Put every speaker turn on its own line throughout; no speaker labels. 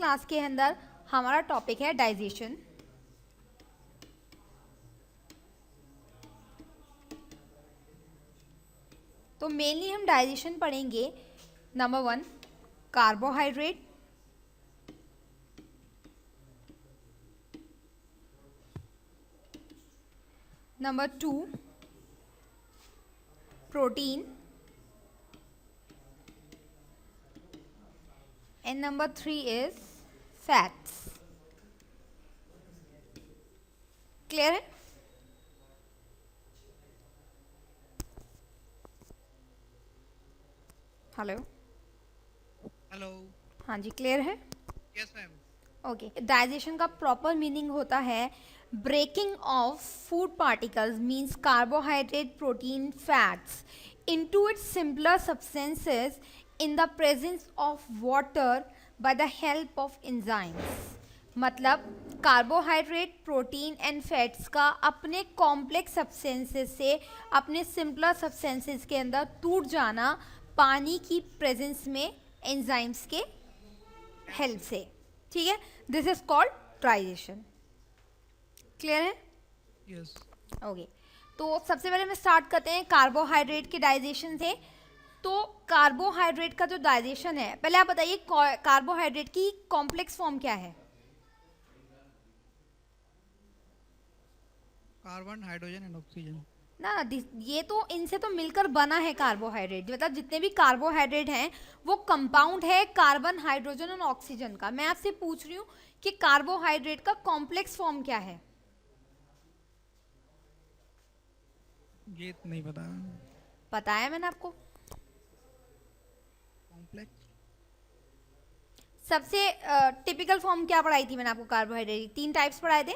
Class के अंदर हमारा टॉपिक है डाइजेशन। तो मेनली हम डाइजेशन पढ़ेंगे। Number 1 carbohydrate, number 2 protein, and number 3 is fats. Clear है? Hello
hello.
हाँ जी, क्लियर है?
Yes ma'am.
ओके, डाइजेशन का प्रॉपर मीनिंग होता है breaking of food particles means carbohydrate, protein, fats into its simpler substances in the presence of water by the help of enzymes. मतलब carbohydrate, protein and fats का अपने complex substances से अपने simpler substances के अंदर टूट जाना पानी की प्रेजेंस में एंजाइम्स के हेल्प से। ठीक है, this is called digestion. Clear है?
यस।
ओके, तो सबसे पहले हम स्टार्ट करते हैं कार्बोहाइड्रेट के डाइजेशन से। तो कार्बोहाइड्रेट का जो डाइजेशन है, पहले आप बताइए कार्बोहाइड्रेट की कॉम्प्लेक्स फॉर्म क्या है?
Carbon, hydrogen and oxygen.
ना, ये तो इनसे तो मिलकर बना है कार्बोहाइड्रेट। मतलब जितने भी कार्बोहाइड्रेट हैं वो कंपाउंड है कार्बन, हाइड्रोजन और ऑक्सीजन का। मैं आपसे पूछ रही हूँ कि कार्बोहाइड्रेट का कॉम्प्लेक्स फॉर्म क्या है?
ये नहीं पता।
पता है मैंने आपको।
कॉम्प्लेक्स।
सबसे टिपिकल फॉर्म क्या पढ़ाई थी मैंने आपको? कार्बोहाइड्रेट 3 टाइप्स पढ़ाए थे।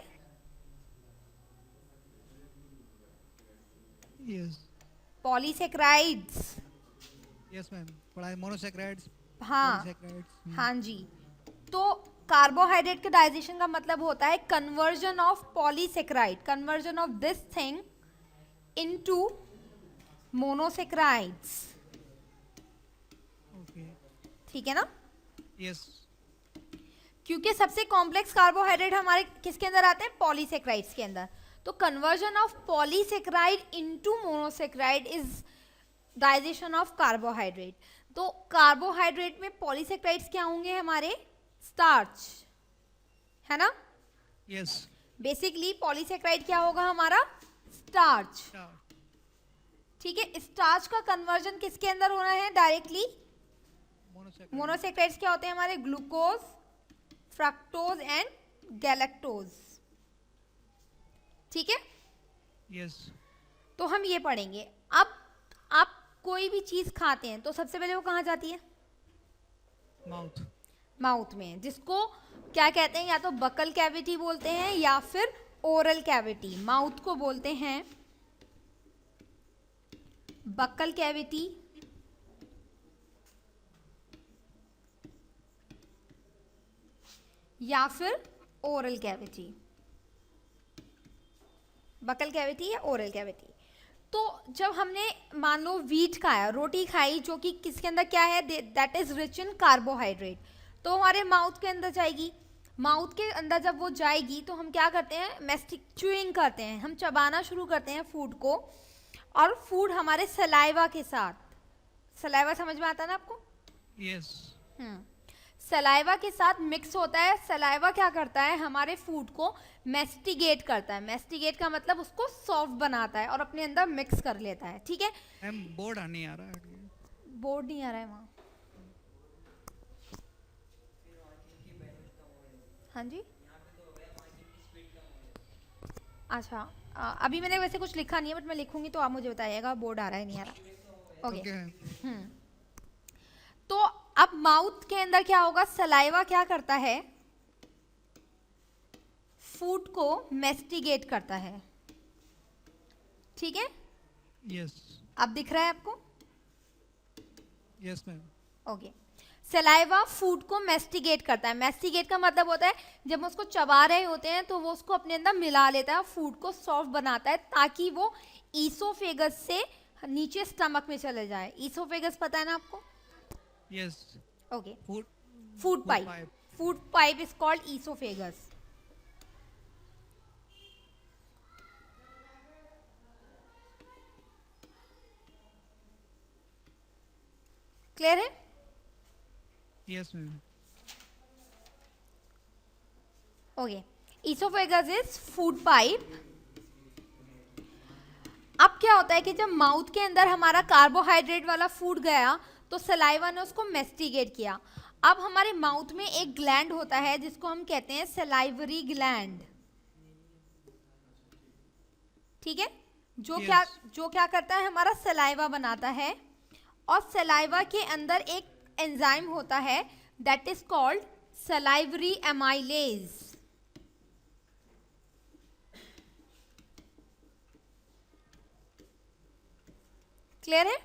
यस।
पॉलीसेक्राइड्स।
यस मैम, पढ़ाई मोनोसेक्राइड्स,
हाँ
पॉलीसेक्राइड्स।
हाँ जी। तो कार्बोहाइड्रेट के डाइजेशन का मतलब होता है conversion of polysaccharide, conversion of this thing into monosaccharides.
Okay.
ठीक है ना?
यस।
क्योंकि सबसे कॉम्प्लेक्स कार्बोहाइड्रेट हमारे किसके अंदर आते हैं? पॉलीसेक्राइड्स के अंदर। तो conversion of polysaccharide into monosaccharide is digestion of carbohydrate. तो कार्बोहाइड्रेट में पॉलीसेक्राइड्स क्या होंगे? हमारे स्टार्च, है ना?
यस।
बेसिकली पॉलीसेक्राइड क्या होगा? हमारा स्टार्च। ठीक है, स्टार्च का कन्वर्जन किसके अंदर होना है? डायरेक्टली मोनोसेक्राइड्स क्या होते हैं हमारे? Glucose, fructose and galactose. ठीक है?
यस।
तो हम ये पढ़ेंगे। अब आप कोई भी चीज खाते हैं तो सबसे पहले वो कहाँ जाती है?
माउथ।
माउथ में, जिसको क्या कहते हैं? या तो बकल कैविटी बोलते हैं या फिर ओरल कैविटी। माउथ को बोलते हैं बकल कैविटी या फिर ओरल कैविटी। बकल कैविटी या ओरल कैविटी। तो जब हमने मान लो व्हीट खाया, रोटी खाई, जो कि किसके अंदर क्या है? That is rich in carbohydrate, तो हमारे माउथ के अंदर जाएगी। माउथ के अंदर जब वो जाएगी तो हम क्या करते हैं? मैस्टिक च्यूइंग करते हैं, हम चबाना शुरू करते हैं फूड को। और फूड हमारे सलाइवा के साथ, सलाइवा समझ में आता है ना आपको?
यस।
सलाइवा के साथ मिक्स होता है। सलाइवा क्या करता है? हमारे फूड को मैस्टिगेट करता है। मैस्टिगेट का मतलब उसको सॉफ्ट बनाता है और अपने अंदर मिक्स कर लेता है। ठीक है?
मैम बोर्ड नहीं आ रहा है।
बोर्ड नहीं आ रहा है वहाँ? हाँ जी, अच्छा। अभी मैंने वैसे कुछ लिखा नहीं है, बट मैं लिखूंगी तो आप मुझे बताइएगा बोर्ड आ रहा है नहीं आ रहा। ओके। तो अब माउथ के अंदर क्या होगा? सलाइवा क्या करता है? फूड को मैस्टिगेट करता है। ठीक है?
यस।
अब दिख रहा है आपको?
Yes ma'am.
Okay. Saliva food को मैस्टिगेट करता है। मैस्टिगेट का मतलब होता है जब हम उसको चबा रहे होते हैं तो वो उसको अपने अंदर मिला लेता है, फूड को सॉफ्ट बनाता है ताकि वो ईसोफेगस से नीचे स्टमक में चले जाए। ईसोफेगस पता है ना आपको?
Yes.
Okay.
Food
food pipe, food pipe is called esophagus. Clear है?
Yes, ma'am.
Okay, esophagus is food pipe. अब क्या होता है कि जब माउथ के अंदर हमारा कार्बोहाइड्रेट वाला फूड गया तो सलाइवा ने उसको मेस्टिगेट किया. अब हमारे माउथ में एक ग्लैंड होता है जिसको हम कहते हैं सलाइवरी ग्लैंड. ठीक है,
Yes.
जो क्या करता है, हमारा सलाइवा बनाता है. और सलाइवा के अंदर एक एंजाइम होता है that is called salivary amylase. Clear है?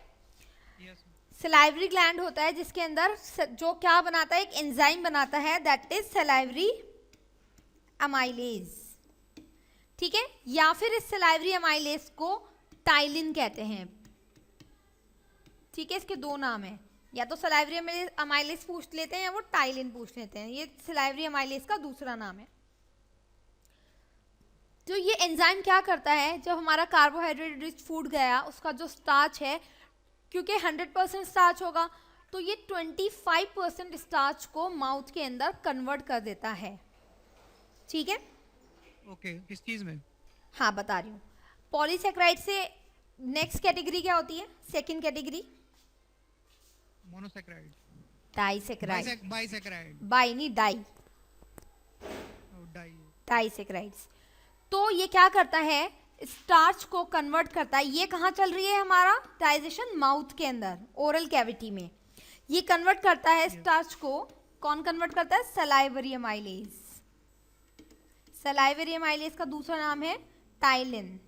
Yes, ma'am.
सलाइवरी ग्लैंड होता है जिसके अंदर जो क्या बनाता है, एक एंजाइम बनाता है दैट इज सलाइवरी अमाइलेज. ठीक है, या फिर इस सलाइवरी अमाइलेज को टाइलिन कहते हैं. ठीक है, इसके दो नाम हैं, या तो सलाइवरी अमाइलेज पूछ लेते हैं या वो टाइलिन पूछ लेते हैं. ये सलाइवरी अमाइलेज का दूसरा नाम है. तो ये एंजाइम क्या करता है, जब हमारा कार्बोहाइड्रेट रिच फूड गया उसका जो स्टार्च है, क्योंकि 100% स्टार्च होगा तो ये 25% स्टार्च को माउथ के अंदर कन्वर्ट कर देता है. ठीक है,
Okay. किस चीज में?
हाँ बता रही हूँ. पॉलीसेक्राइड से नेक्स्ट कैटेगरी क्या होती है? Second category
Monosaccharide.
Disaccharide.
Bisaccharide.
By नहीं, डाई.
Oh, di.
डाइसेक्राइड्स. तो ये क्या करता है, स्टार्च को कन्वर्ट करता है. ये कहाँ चल रही है हमारा डाइजेशन? माउथ के अंदर, ओरल कैविटी में. ये कन्वर्ट करता है स्टार्च को. कौन कन्वर्ट करता है? Salivary amylase. सलाइवरी अमाइलेज का दूसरा नाम है टाइलिन.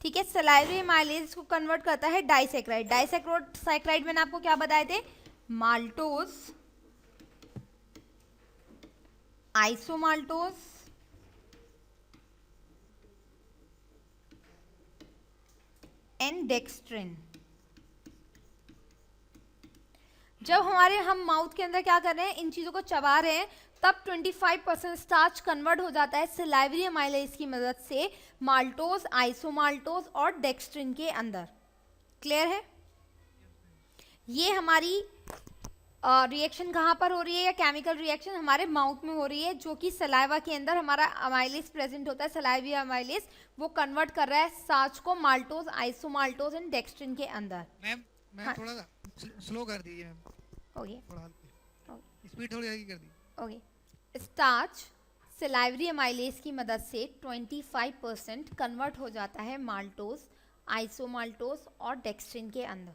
ठीक है, सलाइवरी अमाइलेज को कन्वर्ट करता है डाइसेक्राइड. डाइसेक्राइड मैंने आपको क्या बताए थे? Maltose, isomaltose, and dextrin. जब हम माउथ के अंदर क्या कर रहे हैं, इन चीजों को चबा रहे हैं, तब 25% स्टार्च कन्वर्ट हो जाता है सलाइवरी अमाइलेज की मदद से माल्टोज, आइसोमाल्टोज और डेक्स्ट्रिन के अंदर. क्लियर है? ये हमारी रिएक्शन कहाँ पर हो रही है, या केमिकल रिएक्शन हमारे माउथ में हो रही है, जो कि सलाइवा के अंदर हमारा अमाइलेज प्रेजेंट होता है, सलाइवरी अमाइलेज. वो कन्वर्ट कर रहा है स्टार्च को माल्टोज, आइसोमाल्टोज एंड डेक्स्ट्रिन के अंदर.
मैं
हाँ.
थोड़ा स्लो कर दीजिए मैम.
ओके
थोड़ा स्पीड थोड़ी आगे कर दी.
ओके. स्टार्च सलाइवरी अमाइलेज की मदद से 25% कन्वर्ट हो जाता है माल्टोज, आइसोमाल्टोज और डेक्स्ट्रिन के अंदर.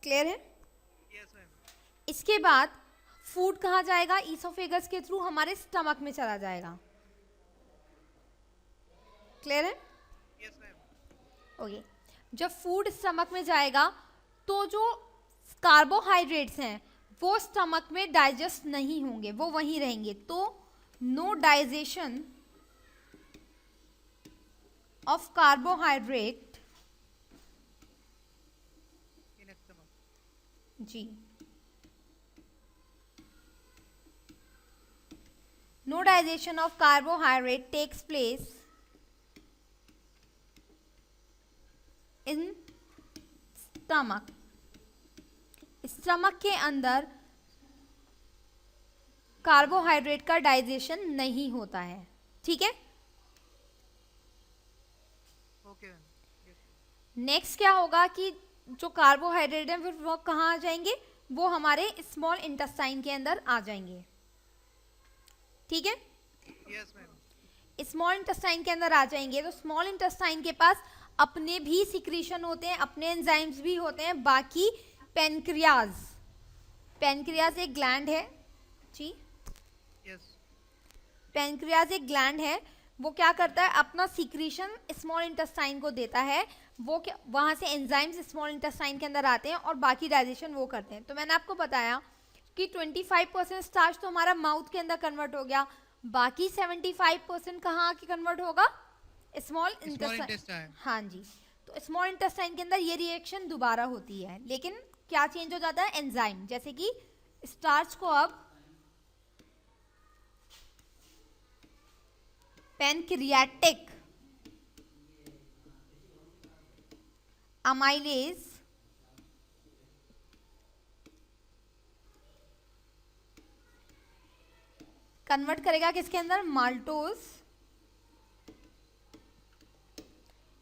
क्लियर है?
Yes, ma'am.
इसके बाद फूड कहाँ जाएगा? ईसोफेगस के थ्रू हमारे स्टमक में चला जाएगा. क्लियर है?
Yes, ma'am.
ओके. जब फूड स्टमक में जाएगा तो जो कार्बोहाइड्रेट्स हैं वो स्टमक में डाइजेस्ट नहीं होंगे, वो वहीं रहेंगे. तो no digestion of carbohydrate.
In stomach.
Ji, no digestion of carbohydrate takes place in stomach. Stomach के अंदर कार्बोहाइड्रेट का डाइजेशन नहीं होता है. ठीक है,
Okay, ma'am. Yes.
नेक्स्ट क्या होगा कि जो कार्बोहाइड्रेट है फिर वो कहाँ आ जाएंगे? वो हमारे स्मॉल इंटेस्टाइन के अंदर आ जाएंगे. ठीक है,
Yes, ma'am.
स्मॉल इंटेस्टाइन के अंदर आ जाएंगे. तो स्मॉल इंटेस्टाइन के पास अपने भी सिक्रीशन होते हैं, अपने एंजाइम्स भी होते हैं. बाकी पेनक्रियाज एक ग्लैंड है जी.
Yes.
पेनक्रियाज एक ग्लैंड है, वो क्या करता है, अपना सिक्रीशन स्मॉल इंटेस्टाइन को देता है. वो क्या, वहाँ से एंजाइम्स स्मॉल इंटेस्टाइन के अंदर आते हैं और बाकी डाइजेशन वो करते हैं. तो मैंने आपको बताया कि 25% स्टार्च तो हमारा माउथ के अंदर कन्वर्ट हो गया, बाकी 75% कहाँ आके कन्वर्ट होगा? Small
small
intestine,
intestine.
हाँ जी। तो स्मॉल इंटेस्टाइन के अंदर ये रिएक्शन दोबारा होती है, लेकिन क्या चेंज हो जाता है, एंजाइम। जैसे कि स्टार्च को अब पैनक्रियाटिक अमाइलेज कन्वर्ट करेगा किसके अंदर, माल्टोज,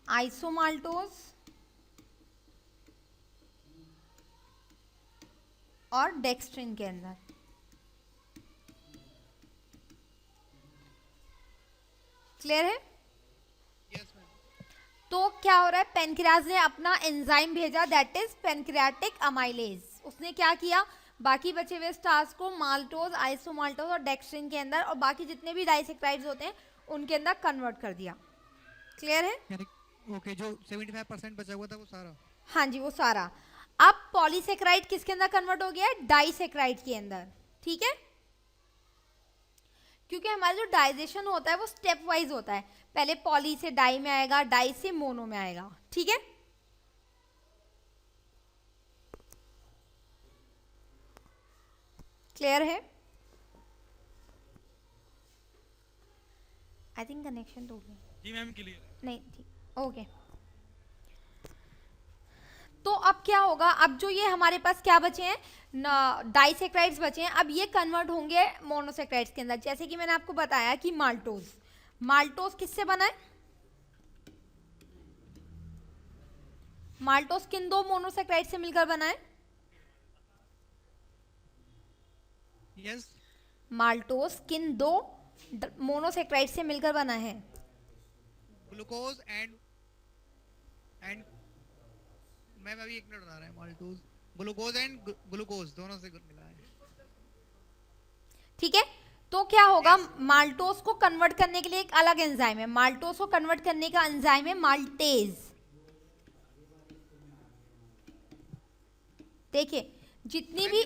आइसोमाल्टोज और डेक्स्ट्रिन के अंदर। क्लियर है?
Yes ma'am.
तो क्या हो रहा है, पेनक्रियाज ने अपना एंजाइम भेजा, दैट इज पेनक्रियाटिक अमाइलेज। उसने क्या किया, बाकी बचे हुए स्टार्च को माल्टोज, आइसोमाल्टोज और डेक्स्ट्रिन के अंदर और बाकी जितने भी डाइसेक्राइड्स होते हैं उनके अंदर कन्वर्ट कर दिया। क्लियर है?
ओके, जो 75% बचा हुआ था वो सारा।
हाँ जी, वो सारा। अब पॉलीसेक्राइड किसके अंदर कन्वर्ट हो गया है, डाइसेक्राइड के अंदर। ठीक है, क्योंकि हमारा जो डाइजेशन होता है वो स्टेप वाइज होता है, पहले पॉली से डाई में आएगा, डाई से मोनो में आएगा। ठीक है, क्लियर है? आई थिंक कनेक्शन टूट गया।
जी मैम क्लियर।
नहीं, ठीक, ओके। तो अब क्या होगा, अब जो ये हमारे पास क्या बचे हैं, डाइसेक्राइड्स बचे हैं, अब ये कन्वर्ट होंगे मोनोसेक्राइड्स के अंदर। जैसे कि मैंने आपको बताया कि माल्टोज, माल्टोज किससे बना है, माल्टोज किन दो मोनोसेक्राइड से मिलकर बना है,
यस।
माल्टोज किन दो मोनोसेक्राइड से मिलकर बना है,
ग्लूकोज एंड मैम अभी 1 मिनट बता रहे हैं। माल्टोज, ग्लूकोज एंड ग्लूकोज दोनों से मिला है।
ठीक है। तो क्या होगा, माल्टोज को कन्वर्ट करने के लिए एक अलग एंजाइम है, माल्टोज को कन्वर्ट करने का एंजाइम है माल्टेज। देखिए जितनी भी,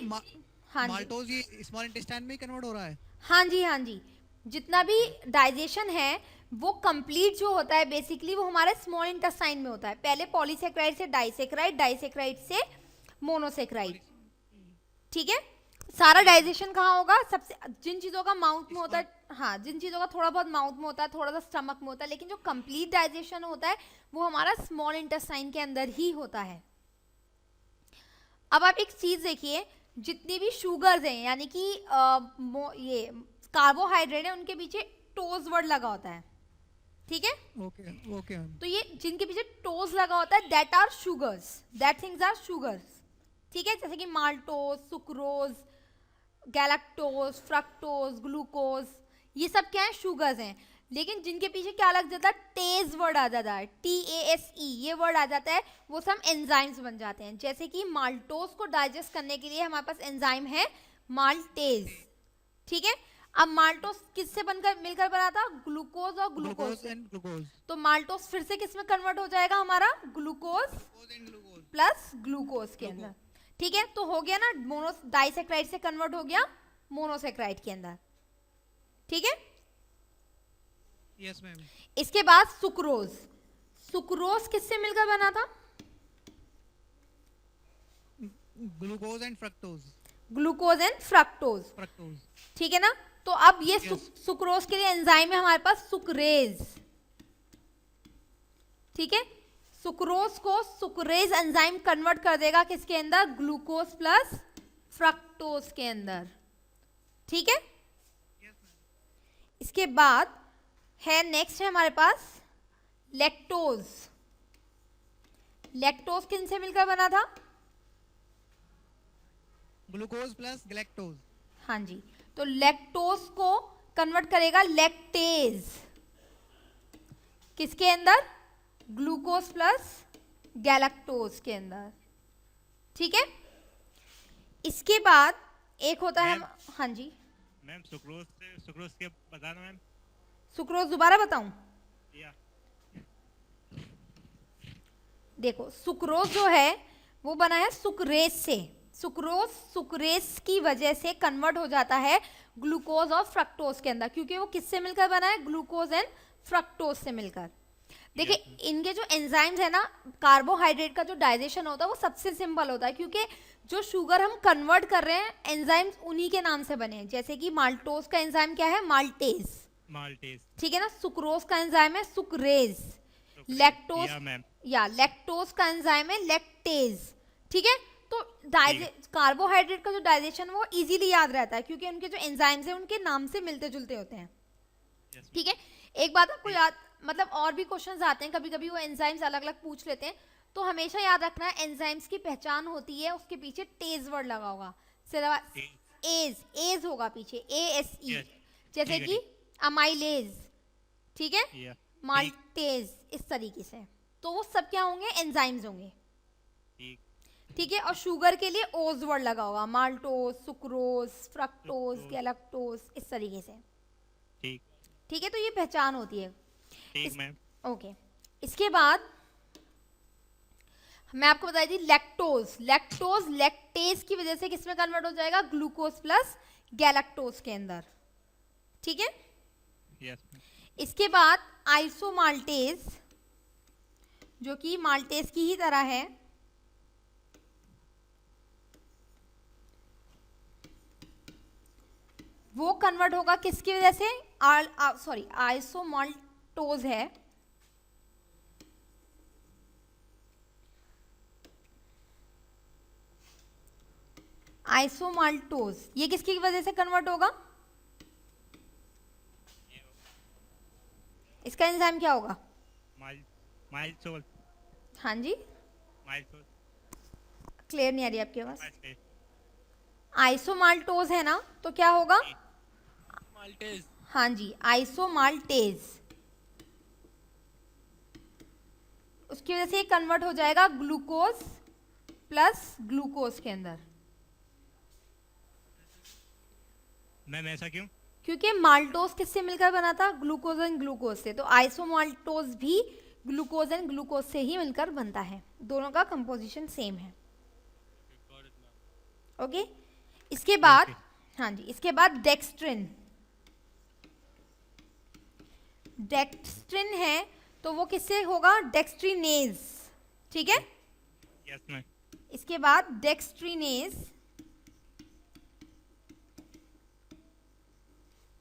हाँ जी,
माल्टोज ये स्मॉल इंटेस्टाइन में कन्वर्ट हो रहा है।
हाँ जी, हाँ जी, जितना भी डाइजेशन है वो कंप्लीट जो होता है बेसिकली वो हमारा स्मॉल इंटेस्टाइन में होता है। पहले पॉलीसेक्राइड से डाइसेक्राइड, डाइसेक्राइड से मोनोसेक्राइड। ठीक है, सारा डाइजेशन कहाँ होगा, सबसे जिन चीज़ों का माउथ में होता है, हाँ, जिन चीज़ों का थोड़ा बहुत माउथ में होता है, थोड़ा सा स्टमक में होता है, लेकिन जो कंप्लीट डाइजेशन होता है वो हमारा स्मॉल इंटेस्टाइन के अंदर ही होता है। अब आप एक चीज़ देखिए, जितनी भी शुगर्स हैं यानी कि ये कार्बोहाइड्रेट है, उनके पीछे टोज वर्ड लगा होता है। ठीक है,
ओके ओके मैम।
तो ये जिनके पीछे टोज लगा होता है that are sugars, that things are sugars. ठीक है, जैसे कि maltose, sucrose, galactose, fructose, glucose, ये सब क्या है, शुगर्स हैं। लेकिन जिनके पीछे क्या लग जाता है, टेज वर्ड आ जाता है, TASE ये वर्ड आ जाता है, वो सब एंजाइम्स बन जाते हैं। जैसे कि माल्टोज को डाइजेस्ट करने के लिए हमारे पास एंजाइम है माल्टेज। ठीक है, अब माल्टोज किससे बनकर मिलकर बना था, ग्लूकोज और ग्लूकोज
एंड ग्लूकोज।
तो माल्टोज फिर से किस में कन्वर्ट हो जाएगा हमारा, glucose
and glucose
plus glucose के अंदर। ठीक है, तो हो गया ना, मोनो डाइसेक्राइड से कन्वर्ट हो गया मोनोसेक्राइड के अंदर। ठीक है,
यस मैम।
इसके बाद सुक्रोज, सुक्रोज किससे मिलकर बना था,
glucose and fructose.
Glucose and fructose.
Fructose,
ठीक है ना, तो अब ये सुक्रोज के लिए एंजाइम है हमारे पास सुक्रेज। ठीक है, सुक्रोज को सुक्रेज एंजाइम कन्वर्ट कर देगा किसके अंदर, ग्लूकोज प्लस फ्रक्टोज के अंदर। ठीक है, इसके बाद है नेक्स्ट है हमारे पास लैक्टोज। लैक्टोज किन से मिलकर बना था,
ग्लूकोज प्लस गैलेक्टोज।
हाँ जी, तो लैक्टोज को कन्वर्ट करेगा लैक्टेज किसके अंदर, ग्लूकोज प्लस गैलेक्टोज के अंदर। ठीक है, इसके बाद एक होता है, हाँ जी
मैम सुक्रोज के बताना मैम।
सुक्रोज दोबारा बताऊं,
या
देखो सुक्रोज जो है वो बना है सुक्रेज से, सुक्रोज सुक्रेज की वजह से कन्वर्ट हो जाता है ग्लूकोज और फ्रक्टोज के अंदर, क्योंकि वो किससे मिलकर बना है, ग्लूकोज एंड फ्रक्टोज से मिलकर। देखिए इनके जो एंजाइम्स है ना, कार्बोहाइड्रेट का जो डाइजेशन होता है वो सबसे सिंपल होता है, क्योंकि जो शुगर हम कन्वर्ट कर रहे हैं एंजाइम्स उन्हीं के नाम से बने हैं। जैसे कि माल्टोज का एंजाइम क्या है, माल्टेज,
माल्टेज।
ठीक है ना। सुक्रोज का एंजाइम है सुक्रेज, लैक्टोज
या मैम।
या लैक्टोज का एंजाइम है लैक्टेज, ठीक है। तो कार्बोहाइड्रेट का जो डाइजेशन वो इजीली याद रहता है, क्योंकि उनके जो एंजाइम्स हैं उनके नाम से मिलते जुलते होते हैं,
यस
ठीक है। एक बात आपको याद, मतलब और भी क्वेश्चंस आते हैं कभी कभी, वो एंजाइम्स अलग अलग पूछ लेते हैं, तो हमेशा याद रखना है एंजाइम्स की पहचान होती है उसके पीछे टेज वर्ड लगा होगा, सिर्फ एज, एज होगा पीछे, ASE,
Yes.
जैसे
ठीक है,
कि अमाइलेज, ठीक है,
या
माल्टेज, इस तरीके से। तो वो सब क्या होंगे, एंजाइम्स होंगे,
ठीक।
ठीक है। और शुगर के लिए ओज वर्ड लगा होगा, maltose, sucrose, fructose,
fructose.
Galactose, इस तरीके से,
ठीक
ठीक है। तो ये पहचान होती है,
ठीक
इस-
मैम।
ओके। इसके बाद मैं आपको बताई थी लैक्टोज, लैक्टोज लैक्टेज की वजह से किसमें कन्वर्ट हो जाएगा, ग्लूकोज प्लस गैलेक्टोज के अंदर, ठीक है।
Yes ma'am.
इसके बाद आइसोमाल्टेज, जो कि माल्टेज की ही तरह है, वो कन्वर्ट होगा किसकी वजह से, सॉरी आइसोमाल्टोज है, आइसोमाल्टोज, ये किसकी वजह से कन्वर्ट होगा, इसका एंजाइम क्या होगा,
माइलसोल।
हाँ जी,
माइलसोल।
क्लियर नहीं आ रही आपकी आवाज।
माइलसोल।
आइसोमाल्टोज है ना, तो क्या होगा,
माल्टेज।
हाँ जी, आइसोमाल्टेज, उसकी वजह से ये कन्वर्ट हो जाएगा ग्लूकोज प्लस ग्लूकोज के अंदर,
मैम ऐसा क्यों?
क्योंकि माल्टोज किससे मिलकर बना था, ग्लूकोज एंड ग्लूकोज से, तो आइसोमाल्टोज भी ग्लूकोज एंड ग्लूकोज से ही मिलकर बनता है, दोनों का कंपोजिशन सेम है, ओके। इसके बाद
Okay.
हाँ जी, इसके बाद डेक्स्ट्रिन, डेक्स्ट्रिन है तो वो किससे होगा, डेक्स्ट्रीनेज, ठीक है।
Yes ma'am.
इसके बाद डेक्स्ट्रीनेज,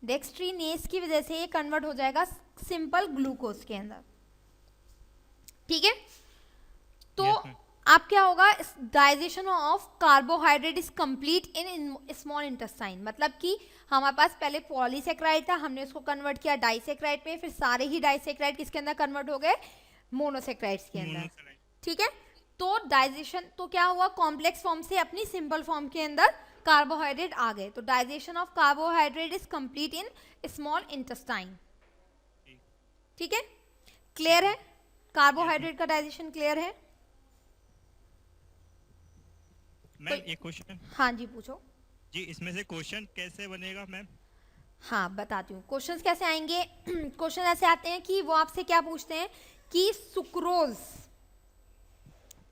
डेक्स्ट्रीनेज की वजह से ये कन्वर्ट हो जाएगा सिंपल ग्लूकोज के अंदर, ठीक है। तो
Yes, ma'am.
आप क्या होगा, digestion of carbohydrate is complete in small intestine, मतलब कि हमारे पास पहले पॉलीसेक्राइड था, हमने उसको कन्वर्ट किया डाइसेक्राइड पे, फिर सारे ही डाइसेक्राइड किसके अंदर कन्वर्ट हो गए, मोनोसेक्राइड्स के अंदर,
मोनोसेक्राइड।
ठीक है। तो डाइजेशन तो क्या हुआ, कॉम्प्लेक्स फॉर्म से अपनी सिंपल फॉर्म के अंदर कार्बोहाइड्रेट आ गए, तो digestion of carbohydrate is complete in small intestine, ठीक है। क्लियर है, कार्बोहाइड्रेट का डाइजेशन क्लियर है।
मैम एक क्वेश्चन
हाँ जी, पूछो।
जी, इसमें से क्वेश्चन कैसे बनेगा मैम?
हाँ बताती हूँ, क्वेश्चंस कैसे आएंगे। क्वेश्चन ऐसे आते हैं कि वो आपसे क्या पूछते हैं कि सुक्रोज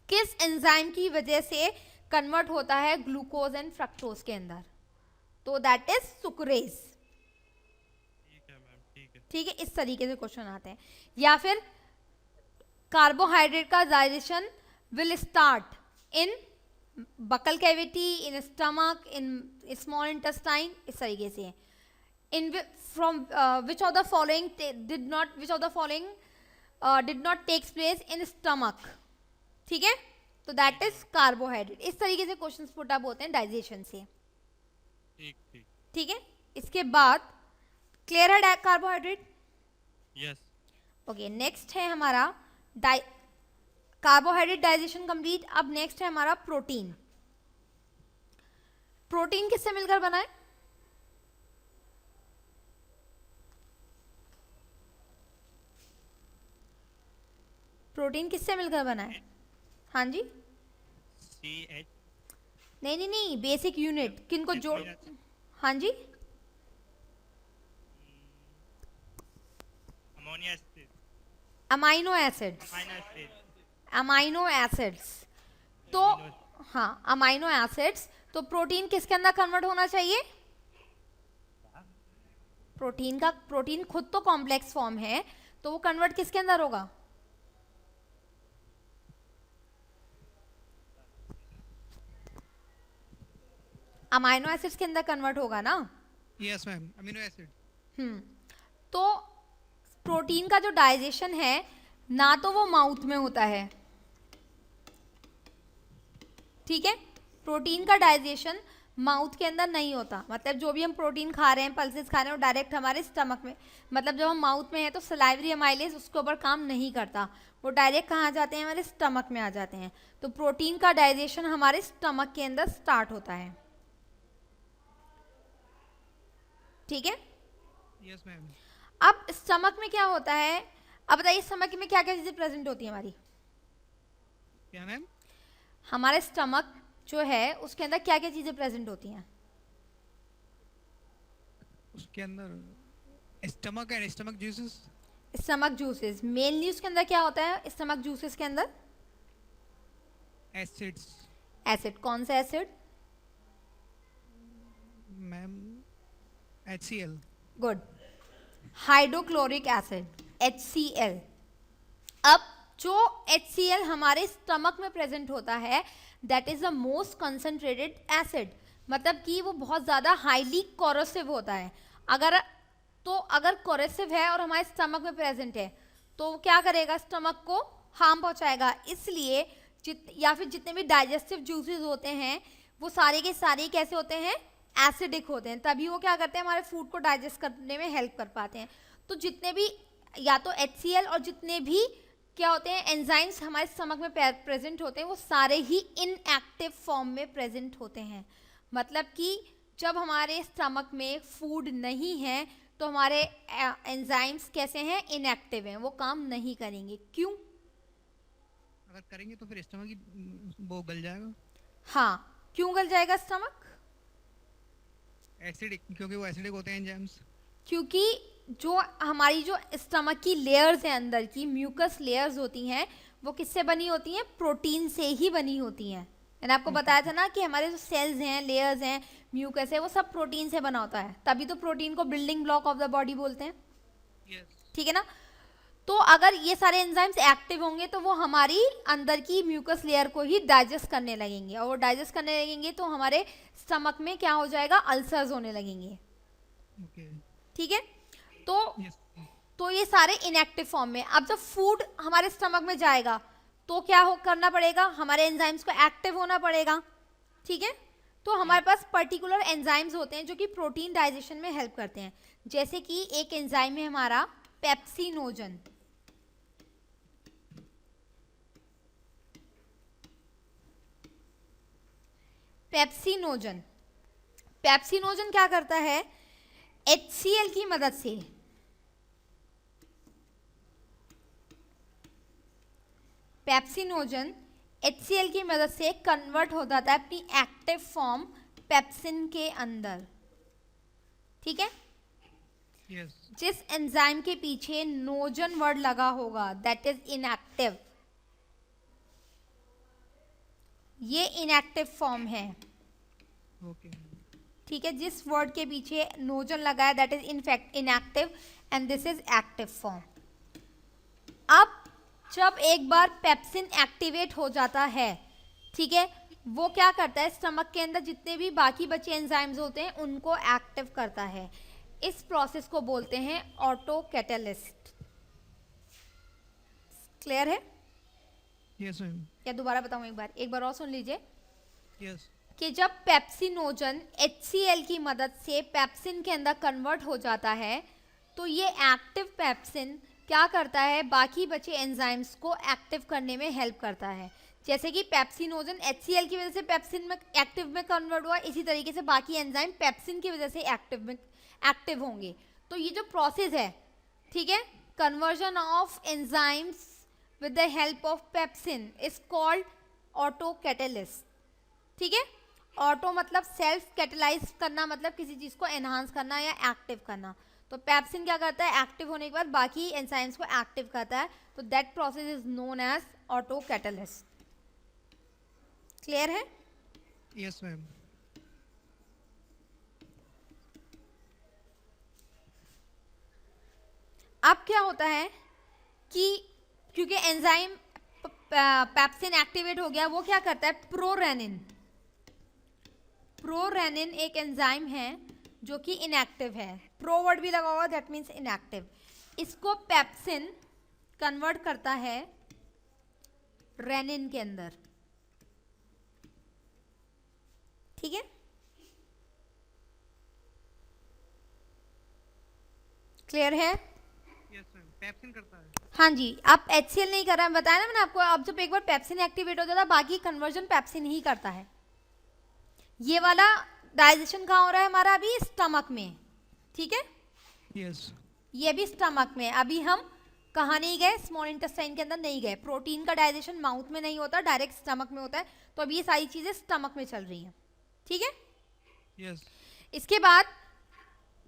किस एंजाइम की वजह से कन्वर्ट होता है ग्लूकोज एंड फ्रक्टोज के अंदर, तो दैट इज सुक्रेज,
ठीक है मैम, ठीक है।
ठीक है। इस तरीके से क्वेश्चन आते हैं, या फिर कार्बोहाइड्रेट का digestion will start in buccal cavity, in stomach, in small intestine, इस तरीके से। In from which of the following did not takes place in stomach, ठीक है। तो दैट इज कार्बोहाइड्रेट, इस तरीके से क्वेश्चन पुट अप होते हैं डाइजेशन से,
ठीक ठीक।
ठीक है। इसके बाद क्लियर है कार्बोहाइड्रेट,
यस।
ओके। नेक्स्ट है हमारा कार्बोहाइड्रेट डाइजेशन कंप्लीट। अब नेक्स्ट है हमारा प्रोटीन। प्रोटीन किससे मिलकर बना है, प्रोटीन किससे मिलकर बना है, हाँ जी,
CH।
नहीं नहीं नहीं, बेसिक यूनिट किनको जोड़, हाँ जी,
ammonia acid.
Amino acids,
amino acid.
Amino acids, तो हाँ अमाइनो एसिड्स। तो प्रोटीन किसके अंदर कन्वर्ट होना चाहिए, प्रोटीन खुद तो कॉम्प्लेक्स फॉर्म है, तो वो कन्वर्ट किसके अंदर होगा, अमाइनो एसिड्स के अंदर कन्वर्ट होगा ना।
Yes ma'am, amino acid.
तो प्रोटीन का जो डाइजेशन है ना तो वो माउथ में होता है, ठीक है, प्रोटीन का डाइजेशन माउथ के अंदर नहीं होता। मतलब जो भी हम प्रोटीन खा रहे हैं, पल्सेस खा रहे हैं, वो डायरेक्ट हमारे स्टमक में, मतलब जब हम माउथ में है तो सलाइवरी अमाइलेज उसके ऊपर काम नहीं करता, वो डायरेक्ट कहाँ आ जाते हैं, हमारे स्टमक में आ जाते हैं। तो प्रोटीन का डाइजेशन हमारे स्टमक के अंदर स्टार्ट होता है, ठीक है।
Yes ma'am.
अब स्टमक में क्या होता है, अब बताइए स्टमक में क्या क्या चीज़ें प्रेजेंट होती है हमारी।
क्या मैम?
हमारे स्टमक जो है उसके अंदर क्या क्या चीज़ें प्रेजेंट होती हैं।
उसके अंदर stomach and stomach juices.
Stomach juices mainly उसके अंदर क्या होता है, स्टमक जूसेस के अंदर
एसिड्स।
एसिड, कौन सा acid.
Ma'am HCl।
Good, hydrochloric acid HCl। अब जो HCl हमारे स्टमक में प्रेजेंट होता है that is the most concentrated acid, मतलब कि वो बहुत ज़्यादा हाईली कोरोसिव होता है। अगर कोरोसिव है और हमारे स्टमक में प्रेजेंट है तो वो क्या करेगा, स्टमक को हार्म पहुंचाएगा। इसलिए या फिर जितने भी डाइजेस्टिव जूसेस होते हैं वो सारे के सारे कैसे होते हैं, एसिडिक होते हैं, तभी वो क्या करते हैं, हमारे फूड को डाइजेस्ट करने में हेल्प कर पाते हैं। तो जितने भी या तो HCl और जितने भी क्या होते हैं एंजाइम्स हमारे स्टमक में प्रेजेंट होते हैं वो सारे ही इनएक्टिव फॉर्म में प्रेजेंट होते हैं। मतलब कि जब हमारे स्टमक में फूड नहीं है तो हमारे एंजाइम्स कैसे हैं, इनएक्टिव हैं, वो काम नहीं करेंगे। क्यों?
अगर करेंगे तो फिर स्टमक ही वो गल जाएगा।
हाँ, क्यों गल जाएगा स्टमक?
एसिडिक, क्योंकि वो एसिडिक होते हैं एंजाइम्स।
क्योंकि जो हमारी जो स्टमक की लेयर्स हैं, अंदर की म्यूकस लेयर्स होती हैं, वो किससे बनी होती हैं, प्रोटीन से ही बनी होती हैं। मैंने आपको बताया था ना कि हमारे जो सेल्स हैं, लेयर्स हैं, म्यूकस है, वो सब प्रोटीन से बना होता है, तभी तो प्रोटीन को building block of the body बोलते हैं, ठीक है ना। तो अगर ये सारे एंजाइम्स एक्टिव होंगे तो वो हमारी अंदर की म्यूकस लेयर को ही डाइजेस्ट करने लगेंगे, और वो डाइजेस्ट करने लगेंगे तो हमारे स्टमक में क्या हो जाएगा, अल्सर्स होने लगेंगे, ठीक है। तो ये सारे इनएक्टिव फॉर्म में। अब जब फूड हमारे स्टमक में जाएगा तो क्या करना पड़ेगा, हमारे एंजाइम्स को एक्टिव होना पड़ेगा, ठीक है। तो हमारे पास पर्टिकुलर एंजाइम्स होते हैं जो कि प्रोटीन डाइजेशन में हेल्प करते हैं। जैसे कि एक एंजाइम है हमारा पेप्सिनोजन, पेप्सिनोजन क्या करता है, HCl की मदद से पेप्सिनोजन HCl की मदद से कन्वर्ट हो जाता है अपनी एक्टिव फॉर्म पेप्सिन के अंदर, ठीक है। जिस एंजाइम के पीछे नोजन वर्ड लगा होगा दैट इज इनएक्टिव, ये इनएक्टिव फॉर्म है, ठीक है। जिस वर्ड के पीछे नोजन लगा है that is inactive and this is active form. अब जब एक बार पेप्सिन एक्टिवेट हो जाता है, ठीक है, वो क्या करता है, स्टमक के अंदर जितने भी बाकी बचे एंजाइम्स होते हैं उनको एक्टिव करता है। इस प्रोसेस को बोलते हैं ऑटो कैटलिस्ट। क्लियर है?
Yes ma'am.
या दोबारा बताऊं एक बार और सुन लीजिए।
यस।
कि जब पेप्सिनोजन HCl की मदद से पेप्सिन के अंदर कन्वर्ट हो जाता है तो ये एक्टिव पेप्सिन क्या करता है, बाकी बचे एंजाइम्स को एक्टिव करने में हेल्प करता है। जैसे कि पेप्सिनोजन HCl की वजह से पेप्सिन में एक्टिव में कन्वर्ट हुआ, इसी तरीके से बाकी एंजाइम पेप्सिन की वजह से एक्टिव होंगे। तो ये जो प्रोसेस है, ठीक है, conversion of enzymes with the help of pepsin is called auto catalyst, ठीक है। ऑटो मतलब सेल्फ, कैटलाइज करना मतलब किसी चीज़ को एनहांस करना या एक्टिव करना। तो पेप्सिन क्या करता है, एक्टिव होने के बाद बाकी एंजाइम्स को एक्टिव करता है, तो that process is known as auto catalyst. Clear है?
Yes ma'am.
अब क्या होता है कि क्योंकि एंजाइम पेप्सिन एक्टिवेट हो गया, वो क्या करता है, प्रोरेनिन प्रोरेनिन एक एंजाइम है जो कि इनएक्टिव है, प्रो वर्ड भी लगा हुआ, दैट मीन्स इनएक्टिव। इसको पेप्सिन कन्वर्ट करता है रेनिन के अंदर, ठीक है, क्लियर है?
यस मैम, पेप्सिन करता है।
हाँ जी, आप HCl नहीं कर रहा है, बताया ना मैंने आपको, अब जब एक बार पेप्सिन एक्टिवेट हो जाता है बाकी कन्वर्जन पेप्सिन ही करता है। ये वाला डाइजेशन कहाँ हो रहा है हमारा अभी? स्टमक में, ठीक है,
यस
ये भी स्टमक में। अभी हम कहाँ नहीं गए? स्मॉल इंटेस्टाइन के अंदर नहीं गए। प्रोटीन का डाइजेशन माउथ में नहीं होता, डायरेक्ट स्टमक में होता है। तो अभी ये सारी चीजें स्टमक में चल रही हैं, ठीक है।
यस
इसके बाद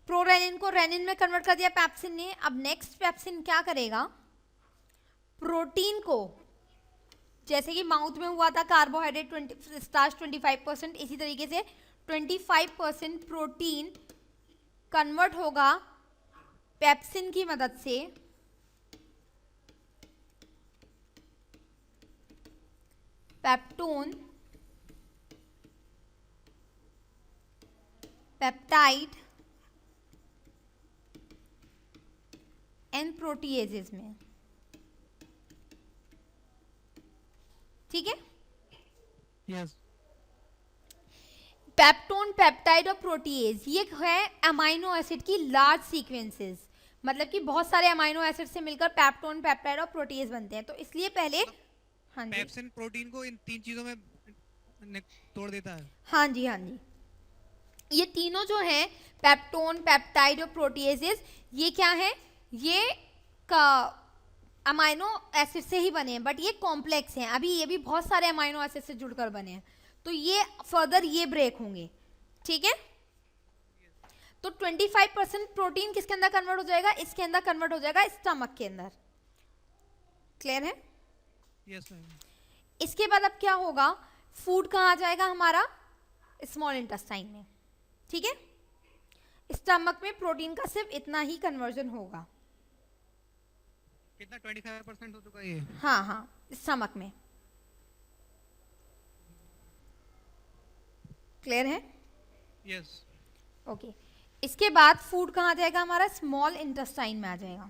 प्रोरेनिन को रेनिन में कन्वर्ट कर दिया पेप्सिन ने। अब नेक्स्ट पेप्सिन क्या करेगा? प्रोटीन को, जैसे कि माउथ में हुआ था कार्बोहाइड्रेट स्टार्च 25%, इसी तरीके से 25% प्रोटीन कन्वर्ट होगा पेप्सिन की मदद से पेप्टोन, पेप्टाइड एंड प्रोटीएजेस में, ठीक है।
यस
पेप्टोन, पेप्टाइड और प्रोटीएज ये है अमाइनो एसिड की लार्ज सीक्वेंसेस, मतलब कि बहुत सारे अमाइनो एसिड से मिलकर पेप्टोन, पेप्टाइड और प्रोटीएज बनते हैं। तो इसलिए पहले, हाँ जी,
पेप्सिन प्रोटीन को इन 3 चीजों में तोड़ देता है।
हाँ जी, हाँ जी, ये तीनों जो हैं पेप्टोन, पेप्टाइड और प्रोटीएजेस, ये क्या है? ये का अमाइनो एसिड से ही बने हैं, बट ये कॉम्प्लेक्स हैं। अभी ये भी बहुत सारे अमाइनो एसिड से जुड़कर बने हैं, तो ये फर्दर ये ब्रेक होंगे, ठीक है। तो 25% प्रोटीन किसके अंदर कन्वर्ट हो जाएगा? इसके अंदर कन्वर्ट हो जाएगा, स्टमक के अंदर, क्लियर है?
Yes ma'am.
इसके बाद अब क्या होगा? फूड कहाँ आ जाएगा हमारा? स्मॉल इंटेस्टाइन में, ठीक है। स्टमक में प्रोटीन का सिर्फ इतना ही कन्वर्जन होगा।
कितना 25% हो चुका है ये?
हाँ हाँ, स्टमक में, क्लियर है?
Yes
okay. इसके बाद फूड कहाँ आ जाएगा हमारा? स्मॉल इंटेस्टाइन में आ जाएगा।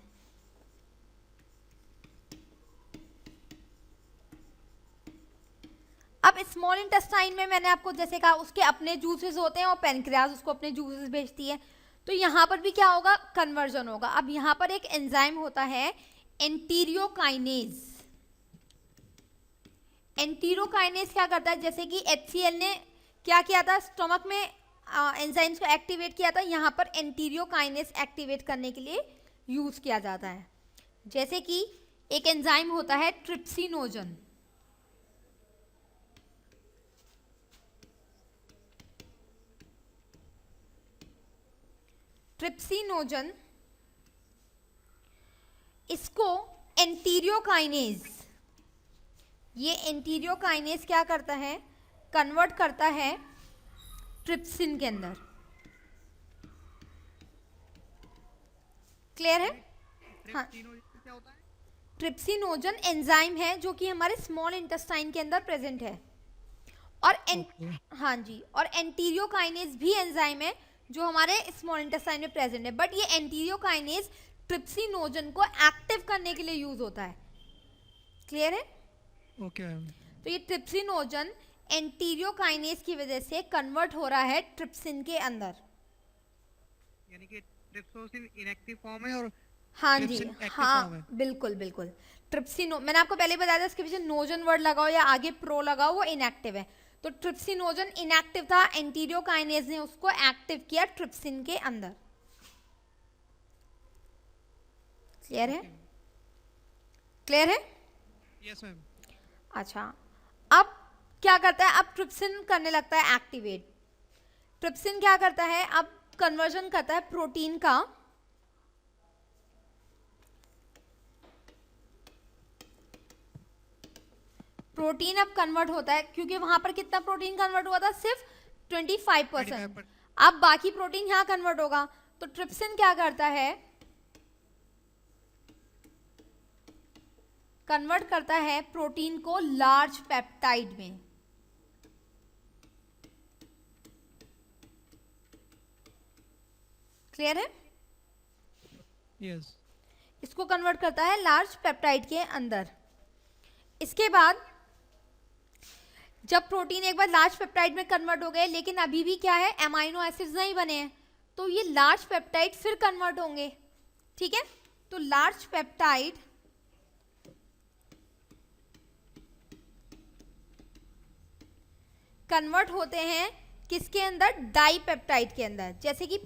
अब स्मॉल इंटेस्टाइन में मैंने आपको जैसे कहा उसके अपने जूसेस होते हैं और पेनक्रियाज उसको अपने जूसेस भेजती है। तो यहाँ पर भी क्या होगा? कन्वर्जन होगा। अब यहाँ पर एक एंजाइम होता है एंटीरियोकाइनेज। एंटीरियोकाइनेज क्या करता है? जैसे कि HCl ने क्या किया था? स्टमक में एंजाइम्स को एक्टिवेट किया था, यहाँ पर एंटीरियोकाइनेज एक्टिवेट करने के लिए यूज किया जाता है। जैसे कि एक एंजाइम होता है ट्रिप्सिनोजन, ट्रिप्सिनोजन, इसको एंटीरियोकाइनेज, ये एंटीरियोकाइनेज क्या करता है? कन्वर्ट करता है ट्रिप्सिन के अंदर, क्लियर है? हाँ,
क्या होता है?
ट्रिप्सिनोजन एंजाइम है जो कि हमारे स्मॉल इंटेस्टाइन के अंदर प्रेजेंट है। और हाँ जी, और एंटीरियोकाइनेज भी एंजाइम है जो हमारे स्मॉल इंटेस्टाइन में प्रेजेंट है, बट ये एंटीरियोकाइनेज ट्रिप्सिनोजन को एक्टिव करने के लिए यूज होता है, क्लियर है?
Okay ma'am.
तो ये ट्रिप्सिनोजन एंटीरियोकाइनेज की वजह से कन्वर्ट हो रहा है ट्रिप्सिन के अंदर।
यानी कि ट्रिप्सोसिन इनएक्टिव फॉर्म है और
हाँ जी,
ट्रिप्सिन एक्टिव
हाँ
फॉर्म है।
बिल्कुल बिल्कुल। ट्रिप्सिनो मैंने आपको पहले बताया था, इसके पीछे नोजन वर्ड लगाओ या आगे प्रो लगाओ, वो इनएक्टिव है। तो ट्रिप्सिनोजन इनएक्टिव था, एंटीरियोकाइनेज ने उसको एक्टिव किया ट्रिप्सिन के अंदर, क्लियर है? क्लियर है?
Yes ma'am.
अच्छा, अब क्या करता है? अब ट्रिप्सिन करने लगता है एक्टिवेट। ट्रिप्सिन क्या करता है? अब कन्वर्जन करता है प्रोटीन का प्रोटीन अब कन्वर्ट होता है, क्योंकि वहां पर कितना प्रोटीन कन्वर्ट हुआ था? सिर्फ 25%। अब बाकी प्रोटीन यहाँ कन्वर्ट होगा। तो ट्रिप्सिन क्या करता है? कन्वर्ट करता है प्रोटीन को लार्ज पेप्टाइड में। क्लियर है?
यस
इसको कन्वर्ट करता है लार्ज पेप्टाइड के अंदर। इसके बाद जब प्रोटीन एक बार लार्ज पेप्टाइड में कन्वर्ट हो गए, लेकिन अभी भी क्या है, अमाइनो एसिड्स नहीं बने हैं, तो ये लार्ज पेप्टाइड फिर कन्वर्ट होंगे। ठीक है, तो लार्ज पेप्टाइड कन्वर्ट होते हैं किसके अंदर? डाइपेप्टाइड के अंदर। जैसे कि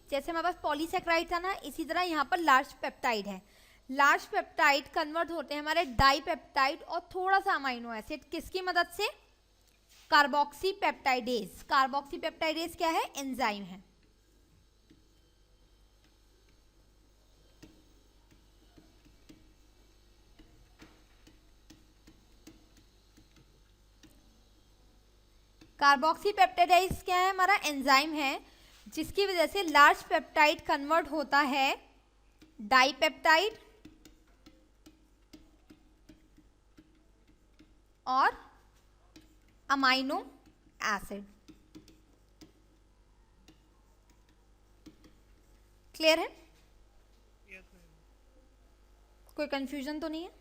जैसे हमारे पास पॉलीसेक्राइड था ना, इसी तरह यहाँ पर लार्ज पेप्टाइड है। लार्ज पेप्टाइड कन्वर्ट होते हैं हमारे डाइपेप्टाइड और थोड़ा सा अमाइनो एसिड, किसकी मदद से? Carboxy peptidase. कार्बोक्सी पेप्टाइडेज क्या है? एंजाइम है। कार्बोक्सी पेप्टाइडेज क्या है? हमारा एंजाइम है, जिसकी वजह से लार्ज पेप्टाइड कन्वर्ट होता है डाइपेप्टाइड और अमाइनो एसिड। क्लियर है?
Yes ma'am.
कोई कंफ्यूजन तो नहीं है?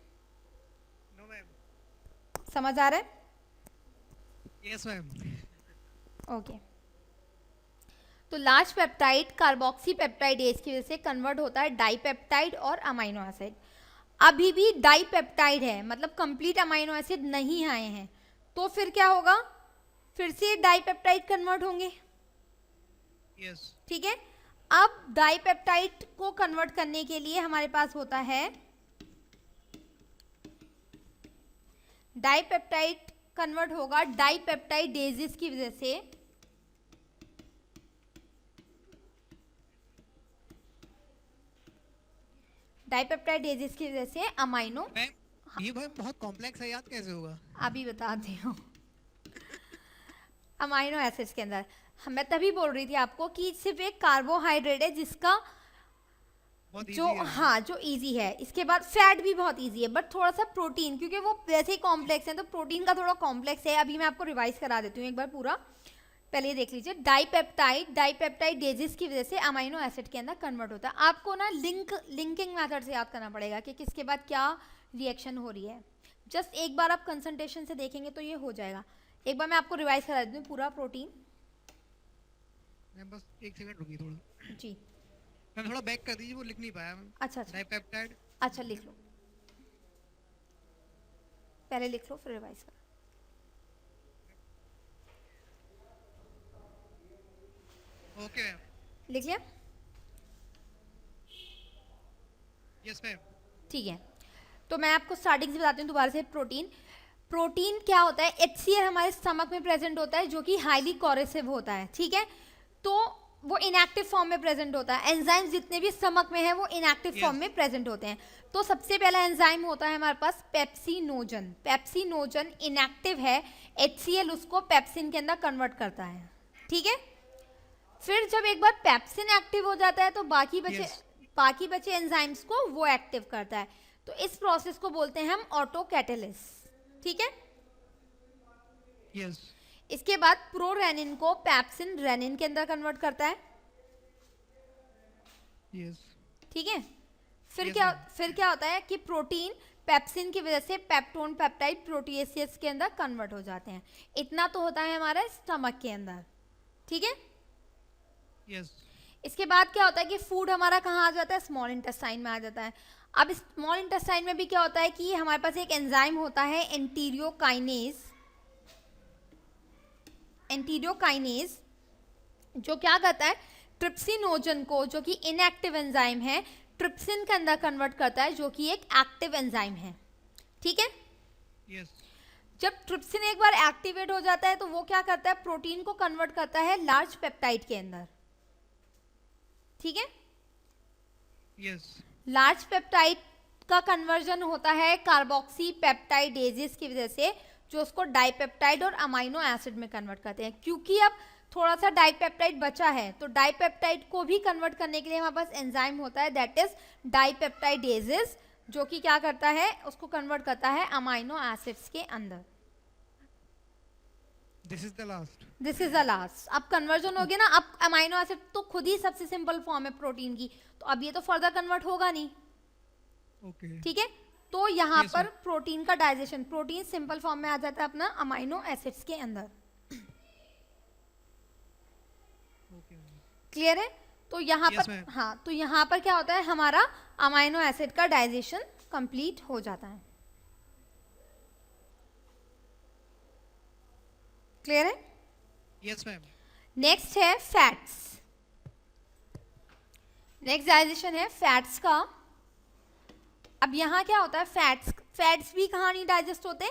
No ma'am.
समझ आ रहा है?
Yes ma'am.
ओके। तो लार्ज पेप्टाइड कार्बोक्सी पेप्टाइडेज की वजह से कन्वर्ट होता है डाइपेप्टाइड और अमाइनो एसिड। अभी भी डाइपेप्टाइड है, मतलब कंप्लीट अमाइनो एसिड नहीं आए हैं, तो फिर क्या होगा? फिर से डाइपेप्टाइड कन्वर्ट होंगे।
यस
ठीक है, अब डाइपेप्टाइड को कन्वर्ट करने के लिए हमारे पास होता है डाइपेप्टाइड कन्वर्ट होगा डाइपेप्टाइडेजेस की वजह से। डाइपेप्टाइडेजेस की वजह से अमाइनो।
मैम ये भाई बहुत कॉम्प्लेक्स है, याद कैसे होगा?
अभी बताती हूँ। अमाइनो एसिड्स के अंदर मैं तभी बोल रही थी आपको कि सिर्फ एक कार्बोहाइड्रेट है जिसका
बहुत
जो
easy है।
हाँ जो इजी है। इसके बाद फैट भी बहुत इजी है, बट थोड़ा सा प्रोटीन, क्योंकि वो वैसे ही कॉम्प्लेक्स है तो प्रोटीन का थोड़ा कॉम्प्लेक्स है। अभी मैं आपको रिवाइज करा देती हूँ एक बार पूरा, पहले ये देख लीजिए। डाइपेप्टाइडेजेस की वजह से अमाइनो एसिड के अंदर कन्वर्ट होता है। आपको ना लिंकिंग मेथड से याद करना पड़ेगा कि किसके बाद क्या रिएक्शन हो रही है। जस्ट एक बार आप कंसंट्रेशन से देखेंगे तो ये हो जाएगा। एक बार मैं आपको रिवाइज करा देती हूँ पूरा प्रोटीन।
मैम बस एक सेकंड रुकिए थोड़ा।
जी
मैम थोड़ा बैक कर दीजिए, वो लिख नहीं पाया मैम।
अच्छा अच्छा
डाइपेप्टाइड।
अच्छा, लिख लो, पहले लिख लो फिर रिवाइज करो।
Okay ma'am.
लिख लिया?
Yes ma'am.
ठीक है, तो मैं आपको स्टार्टिंग से बताती हूँ दोबारा से। प्रोटीन क्या होता है? HCl हमारे स्टमक में प्रेजेंट होता है, जो कि हाईली कोरेसिव होता है। ठीक है, तो वो इनएक्टिव फॉर्म में प्रेजेंट होता है। एंजाइम्स जितने भी स्टमक में है वो इनएक्टिव फॉर्म में प्रेजेंट होते हैं। तो सबसे पहला एंजाइम होता है हमारे पास पेप्सिनोजन। पेप्सिनोजन इनएक्टिव है, HCl उसको पेप्सिन के अंदर कन्वर्ट करता है। ठीक है, फिर जब एक बार पेप्सिन एक्टिव हो जाता है तो बाकी बचे एंजाइम्स को वो एक्टिव करता है। तो इस प्रोसेस को बोलते हैं हम ऑटोकैटालिस। ठीक है,
यस
इसके बाद प्रोरेनिन को पेप्सिन रेनिन के अंदर कन्वर्ट करता है।
यस
ठीक है,
Yes,
फिर क्या होता है कि प्रोटीन पेप्सिन की वजह से पेप्टोन पेप्टाइड प्रोटीएसेस के अंदर कन्वर्ट हो जाते हैं। इतना तो होता है हमारे स्टमक के अंदर। ठीक है,
यस
इसके बाद क्या होता है कि फूड हमारा कहाँ आ जाता है? स्मॉल इंटेस्टाइन में आ जाता है। अब स्मॉल इंटेस्टाइन में भी क्या होता है कि हमारे पास एक एंजाइम होता है एंटीरियोकाइनेज, जो क्या करता है? ट्रिप्सिनोजन को, जो कि इनएक्टिव एंजाइम है, ट्रिप्सिन के अंदर कन्वर्ट करता है, जो कि एक एक्टिव एंजाइम है। ठीक है,
यस
जब ट्रिप्सिन एक बार एक्टिवेट हो जाता है तो वो क्या करता है? प्रोटीन को कन्वर्ट करता है लार्ज पेप्टाइड के अंदर। ठीक है,
यस
लार्ज पेप्टाइड का कन्वर्जन होता है कार्बोक्सी पेप्टाइडेजेस की वजह से, जो उसको डाइपेप्टाइड और अमाइनो एसिड में कन्वर्ट करते हैं। क्योंकि अब थोड़ा सा डाइपेप्टाइड बचा है, तो डाइपेप्टाइड को भी कन्वर्ट करने के लिए हमारे पास एंजाइम होता है, दैट इज डाइपेप्टाइडेजेस, जो कि क्या करता है? उसको कन्वर्ट करता है अमाइनो एसिड्स के अंदर।
This is the last.
This is the last. अब कन्वर्जन हो गया ना. अब अमाइनो एसिड तो खुद ही सबसे सिंपल फॉर्म है प्रोटीन की, तो अब ये तो फर्दर कन्वर्ट होगा नहीं.
Okay.
ठीक है. तो यहाँ
Yes,
पर
ma'am.
प्रोटीन का डाइजेशन, प्रोटीन सिंपल फॉर्म में आ जाता है अपना अमाइनो एसिड्स के अंदर.
Okay.
क्लियर है. तो यहाँ
Yes,
पर
ma'am.
हाँ, तो यहाँ पर क्या होता है, हमारा अमाइनो एसिड का डाइजेशन कंप्लीट हो जाता है. क्लियर है.
Yes, ma'am.
नेक्स्ट है फैट्स. नेक्स्ट डाइजेशन है फैट्स का. अब यहाँ क्या होता है, फैट्स भी कहाँ नहीं डाइजेस्ट होते,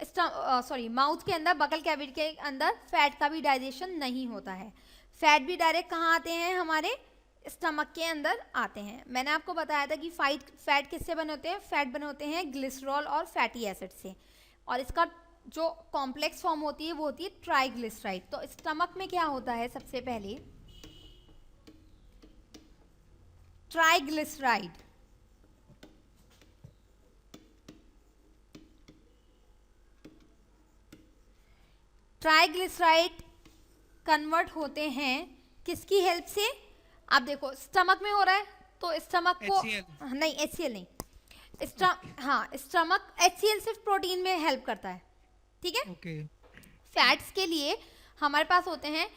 सॉरी माउथ के अंदर, बकल कैविटी के अंदर फैट का भी डाइजेशन नहीं होता है. फैट भी डायरेक्ट कहाँ आते हैं, हमारे स्टमक के अंदर आते हैं. मैंने आपको बताया था कि फैट किससे बने होते हैं, फैट बने होते हैं ग्लिसरॉल और फैटी एसिड से, और इसका जो कॉम्प्लेक्स फॉर्म होती है वो होती है ट्राइग्लिसराइड. तो स्टमक में क्या होता है, सबसे पहले ट्राइग्लिसराइड. ट्राइग्लिसराइड कन्वर्ट होते हैं किसकी हेल्प से. आप देखो स्टमक में हो रहा है, तो स्टमक को
HCl.
नहीं, HCl नहीं, हाँ स्टमक, HCl सिर्फ प्रोटीन में हेल्प करता है. ठीक है.
Okay.
फैट्स के लिए हमारे पास होते हैं,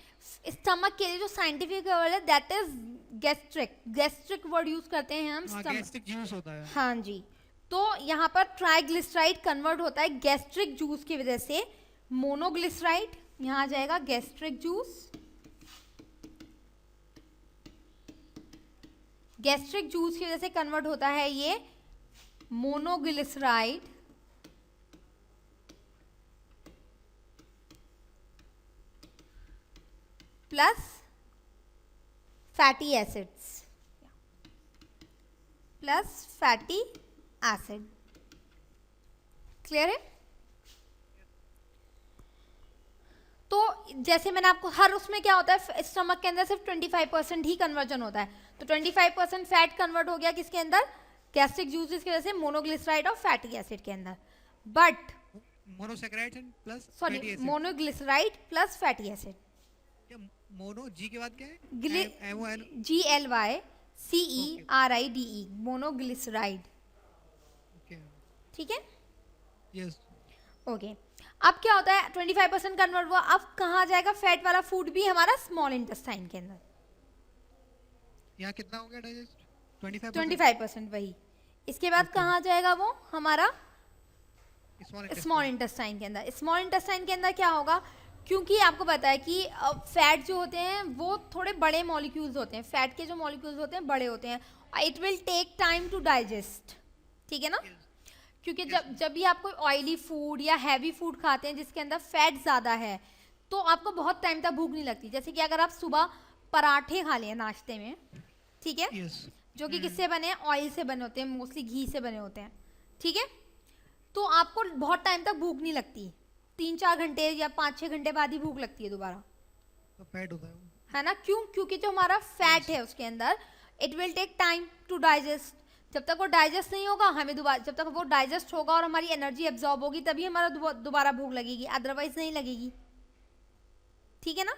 स्टमक के लिए जो साइंटिफिक वर्ड है that is gastric. Gastric word use करते हैं हम
हाँ,
स्टमक.
gastric juice होता है.
हाँ जी. तो यहाँ पर ट्राइग्लिसराइड कन्वर्ट होता है गैस्ट्रिक जूस की वजह से मोनोग्लिसराइड. यहाँ आ जाएगा गैस्ट्रिक जूस. गैस्ट्रिक जूस की वजह से कन्वर्ट होता है ये monoglyceride plus fatty acids, plus fatty acid. Clear है. तो जैसे मैंने आपको, हर उसमें क्या होता है, स्टमक के अंदर सिर्फ 25% ही कन्वर्जन होता है. तो 25% फैट कन्वर्ट हो गया किसके अंदर, गैस्ट्रिक जूसेस की वजह से मोनोग्लिसराइड और फैटी एसिड के अंदर. But
Monosaccharides and plus
sorry,
fatty acid.
Monoglyceride plus fatty acid.
क्या मोनो जी के बाद क्या है?
ग्लि-
MON.
GLYCERIDE monoglyceride.
Okay.
ठीक है.
Yes.
ओके. अब क्या होता है, 25% कन्वर्ट हुआ. अब कहाँ जाएगा फैट वाला फूड भी, हमारा स्मॉल इंटेस्टाइन के अंदर.
यहाँ कितना हो गया डाइजेस्ट? 25%.
25% वही. इसके बाद कहाँ जाएगा वो, हमारा
Small
स्मॉल इंटेस्टाइन के अंदर. स्मॉल इंटेस्टाइन के अंदर क्या होगा, क्योंकि आपको पता है कि फैट जो होते हैं वो थोड़े बड़े मॉलिक्यूल्स होते हैं. फैट के जो मॉलिक्यूल्स होते हैं बड़े होते हैं. It will take time to digest. ठीक है ना. क्योंकि जब भी आप कोई ऑयली फूड या हैवी फूड खाते हैं जिसके अंदर फैट ज़्यादा है, तो आपको बहुत टाइम तक भूख नहीं लगती. जैसे कि अगर आप सुबह पराठे खा लें नाश्ते में, ठीक है,
Yes.
जो कि किससे बने हैं, ऑयल से बने होते हैं, मोस्टली घी से बने होते हैं. ठीक है. तो आपको बहुत टाइम तक भूख नहीं लगती. 3-4 घंटे या 5-6 घंटे बाद ही भूख लगती है दोबारा,
तो फैट होता है वो.
है ना. क्यों, क्योंकि जो हमारा फैट है उसके अंदर it will take time to digest. जब तक वो डाइजेस्ट नहीं होगा, हमें दोबारा, जब तक वो डाइजेस्ट होगा और हमारी एनर्जी एब्जॉर्ब होगी, तभी हमारा दोबारा भूख लगेगी, अदरवाइज नहीं लगेगी. ठीक है ना.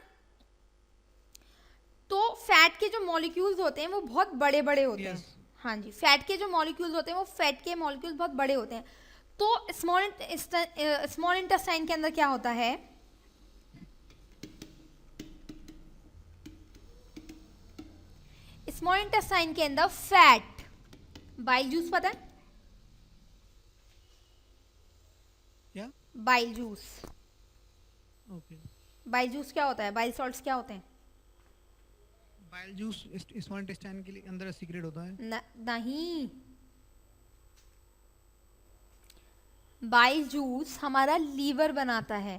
तो फैट के जो मॉलिक्यूल्स होते हैं वो बहुत बड़े बड़े होते हैं.
Yes.
हाँ जी. फैट के जो मॉलिक्यूल्स होते हैं वो फैट के मॉलिक्यूल्स बहुत बड़े होते हैं. तो स्मॉल इंटेस्टाइन के अंदर क्या होता है, स्मॉल इंटेस्टाइन के अंदर फैट, बाइल जूस पता है,
क्या?
Bile juice.
Okay.
Bile juice क्या होता है, बाइल सॉल्ट्स क्या होते हैं.
बाइल जूस स्मॉल इंटेस्टाइन के लिए अंदर सीक्रेट होता है.
नहीं, बाइल जूस हमारा लीवर बनाता है.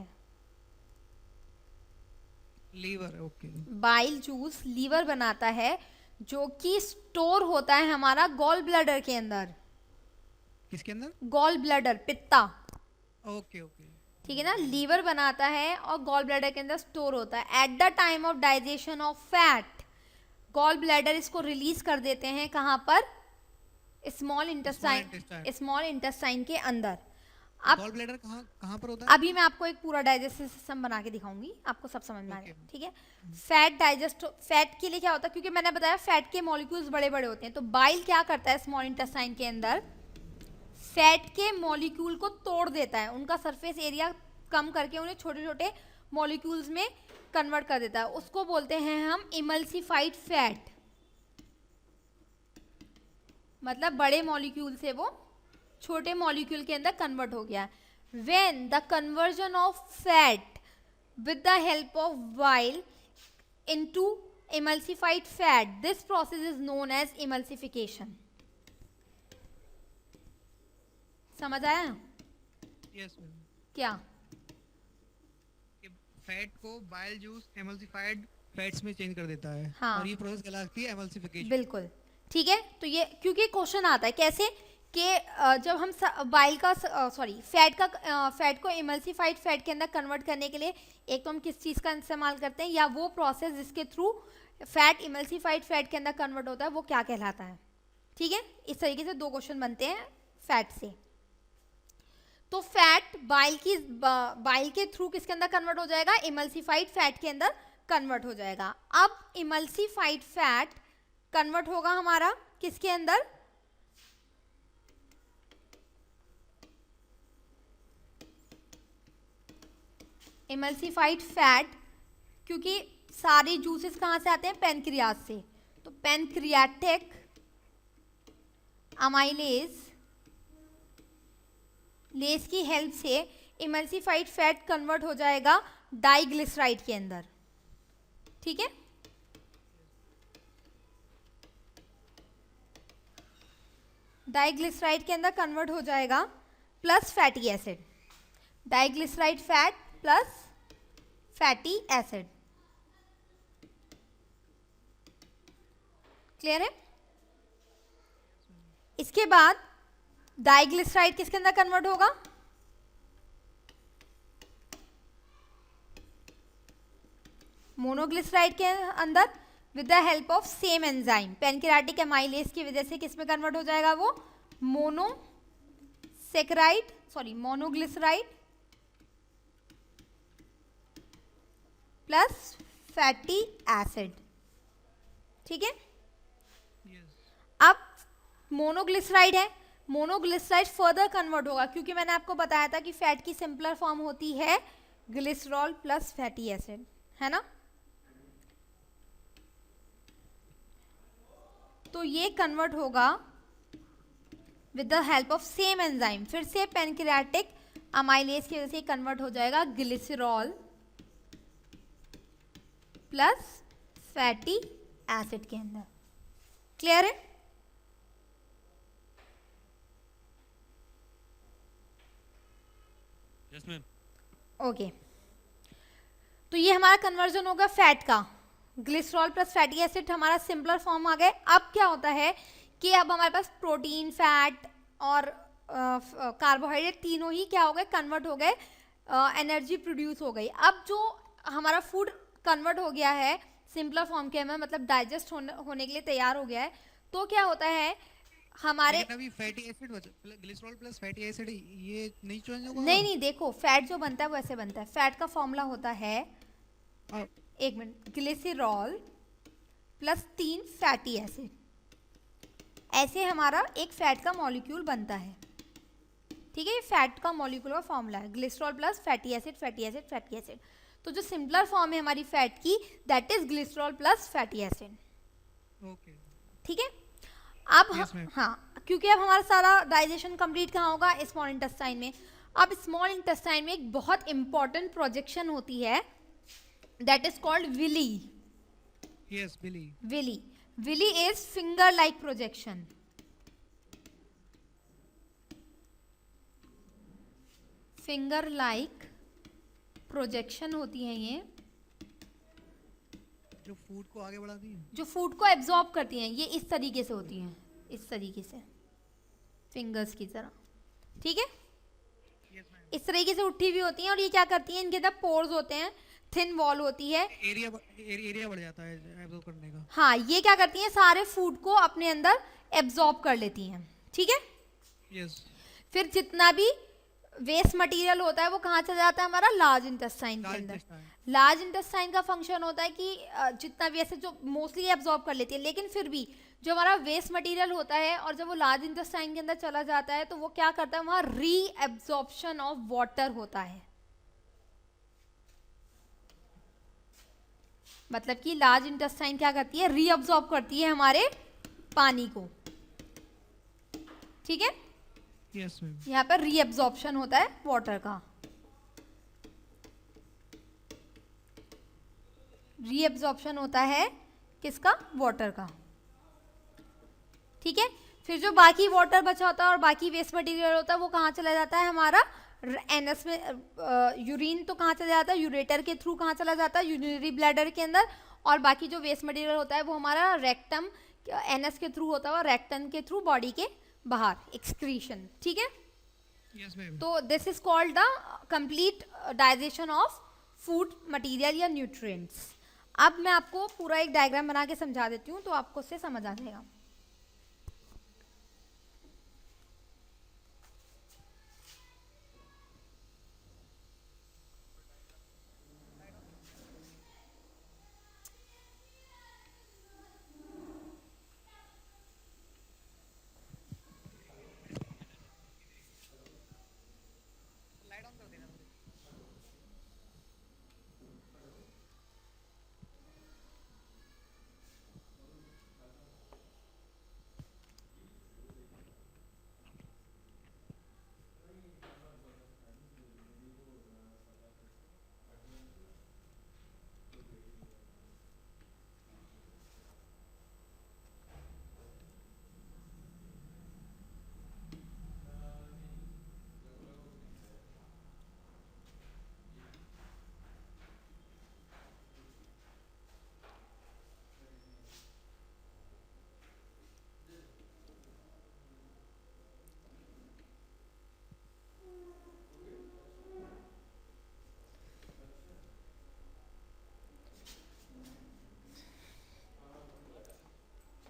Liver. Okay.
Bile juice liver बनाता है, जो कि स्टोर होता है हमारा गॉल ब्लैडर के अंदर.
किसके अंदर?
गॉल ब्लैडर, पित्ता.
ओके. ओके.
ठीक है ना. लीवर बनाता है और गॉल ब्लैडर के अंदर स्टोर होता है. At the time of digestion of fat, gall bladder इसको रिलीज कर देते हैं कहाँ पर, स्मॉल इंटेस्टाइन के अंदर. अब
गॉल ब्लैडर कहाँ कहाँ पर होता है?
अभी मैं आपको एक पूरा डाइजेस्टिव सिस्टम बना के दिखाऊंगी, आपको सब समझ में आ
Okay.
जाएगा, ठीक है। फैट के लिए क्या होता है, क्योंकि मैंने बताया फैट के मॉलिक्यूल्स बड़े बड़े होते हैं, तो बाइल क्या करता है स्मॉल इंटेस्टाइन के अंदर, फैट के मॉलिक्यूल को तोड़ देता है, उनका सरफेस एरिया कम करके उन्हें छोटे छोटे मॉलिक्यूल्स में कन्वर्ट कर देता है, उसको बोलते हैं हम इमल्सिफाइड फैट। मतलब बड़े मॉलिक्यूल से वो छोटे मॉलिक्यूल के अंदर कन्वर्ट हो गया। When the conversion of fat with the help of bile into emulsified fat, this process is known as emulsification. समझ आया
यस मैम।
क्या?
फैट को बाइल जूस एमल्सिफाइड फैट्स में चेंज कर देता है।
हाँ।
और ये प्रोसेस कहलाती है एमल्सिफिकेशन।
बिल्कुल ठीक है। तो ये क्योंकि क्वेश्चन आता है कैसे कि जब हम बाइल का फैट को इमल्सिफाइड फैट के अंदर कन्वर्ट करने के लिए एक तो हम किस चीज़ का इस्तेमाल करते हैं, या वो प्रोसेस जिसके थ्रू फैट इमल्सिफाइड फैट के अंदर कन्वर्ट होता है वो क्या कहलाता है, ठीक है। इस तरीके से दो क्वेश्चन बनते हैं फैट से। तो फैट बाइल के थ्रू किसके अंदर कन्वर्ट हो जाएगा, इमल्सिफाइड फैट के अंदर कन्वर्ट हो जाएगा। अब इमल्सिफाइड फैट कन्वर्ट होगा हमारा किसके अंदर, इमल्सिफाइड फैट, क्योंकि सारे जूसेस कहाँ से आते हैं, पैनक्रियाज से, तो पैनक्रियाटिक अमाइलेज की हेल्प से इमल्सिफाइड फैट कन्वर्ट हो जाएगा डाइग्लिसराइड के अंदर, ठीक है। डाइग्लिसराइड के अंदर कन्वर्ट हो जाएगा plus fatty acid, diglyceride fat plus fatty acid, clear है। इसके बाद डाइग्लिसराइड किसके अंदर कन्वर्ट होगा, मोनोग्लिसराइड के अंदर with the help of same enzyme pancreatic amylase की वजह से किस में कन्वर्ट हो जाएगा, वो मोनोग्लिसराइड प्लस फैटी एसिड, ठीक है। अब मोनोग्लिसराइड है, मोनोग्लिसराइड फर्दर कन्वर्ट होगा, क्योंकि मैंने आपको बताया था कि फैट की सिंपलर फॉर्म होती है ग्लिसरॉल प्लस फैटी एसिड, है ना। तो ये कन्वर्ट होगा with the help of same enzyme, फिर से पैनक्रियाटिक अमाइलेज की वजह से कन्वर्ट हो जाएगा ग्लिसरॉल प्लस फैटी एसिड के अंदर, क्लियर है।
Yes ma'am.
ओके, तो ये हमारा कन्वर्जन होगा फैट का, ग्लिसरॉल प्लस फैटी एसिड हमारा सिंपलर फॉर्म आ गए। अब क्या होता है कि अब हमारे पास प्रोटीन, फैट और कार्बोहाइड्रेट तीनों ही क्या हो गए, कन्वर्ट हो गए, एनर्जी प्रोड्यूस हो गई। अब जो हमारा फूड कन्वर्ट हो गया है सिंपलर फॉर्म के अंदर, मतलब डाइजेस्ट होने के लिए तैयार हो गया है, तो क्या होता है हमारे,
अभी fatty acid glycerol plus fatty acid ये नहीं चेंज होगा?
नहीं, देखो फैट जो बनता है वो ऐसे बनता है, फैट का फॉर्मूला होता है, एक minute, glycerol plus 3 fatty acid, ऐसे हमारा एक फैट का मॉलिक्यूल बनता है, ठीक है। ये फैट का मॉलिक्यूल का फॉर्मूला है, glycerol plus fatty acid fatty acid fatty acid. तो जो सिंपलर फॉर्म है हमारी फैट की, that is glycerol plus fatty acid,
okay,
ठीक है। अब हाँ, क्योंकि अब हमारा सारा डाइजेशन कंप्लीट कहाँ होगा, स्मॉल इंटेस्टाइन में। अब स्मॉल इंटेस्टाइन में एक बहुत इंपॉर्टेंट प्रोजेक्शन होती है, that is called villi.
Yes, villi.
Villi is finger like projection. Finger like projection होती है ये,
जो फूड को आगे बढ़ाती है,
जो फूड को एब्जॉर्ब करती हैं, ये इस तरीके से होती हैं, इस तरीके से फिंगर्स की तरह, ठीक है। इस तरीके से उठी हुई होती हैं, और ये क्या करती हैं, इनके अंदर पोर्स होते हैं, थिन वॉल होती है,
एरिया बढ़ जाता है एब्जॉर्ब करने का।
हाँ, ये क्या करती हैं, सारे फूड को अपने अंदर एब्जॉर्ब कर लेती हैं, ठीक है।
यस।
फिर जितना भी वेस्ट मटेरियल होता है वो कहाँ चला जाता है हमारा लार्ज इंटेस्टाइन के
लार्ज
अंदर।
इंटेस्टाइन।
लार्ज इंटेस्टाइन का फंक्शन होता है कि जितना भी ऐसे जो मोस्टली एब्जॉर्ब कर लेती है, लेकिन फिर भी जो हमारा वेस्ट मटेरियल होता है और जब वो लार्ज इंटेस्टाइन के अंदर चला जाता है तो वो क्या करता है, वहाँ री एब्जॉर्प्शन ऑफ वाटर होता है। मतलब कि लार्ज इंटेस्टाइन क्या करती है, री एब्जॉर्ब करती है हमारे पानी को। ठीक है,
यस मैम।
यहाँ पर री एब्जॉर्प्शन होता है वाटर का। री एब्जॉर्प्शन होता है किसका, वाटर का। ठीक है, फिर जो बाकी वाटर बचा होता है और बाकी वेस्ट मटेरियल होता है वो कहाँ चला जाता है हमारा एनएस में। यूरिन तो कहाँ चला जाता है, यूरेटर के थ्रू कहाँ चला जाता है, यूरिनरी ब्लैडर के अंदर। और बाकी जो वेस्ट मटेरियल होता है वो हमारा रेक्टम एनएस के थ्रू होता है और रेक्टम के थ्रू बॉडी के बाहर एक्सक्रीशन। ठीक है,
यस मैम।
तो this is called the complete digestion of food material या न्यूट्रिएंट्स। अब मैं आपको पूरा एक डायग्राम बना के समझा देती हूँ तो आपको उससे समझ आ जाएगा।
लाइट ऑन कर देना थोड़ी।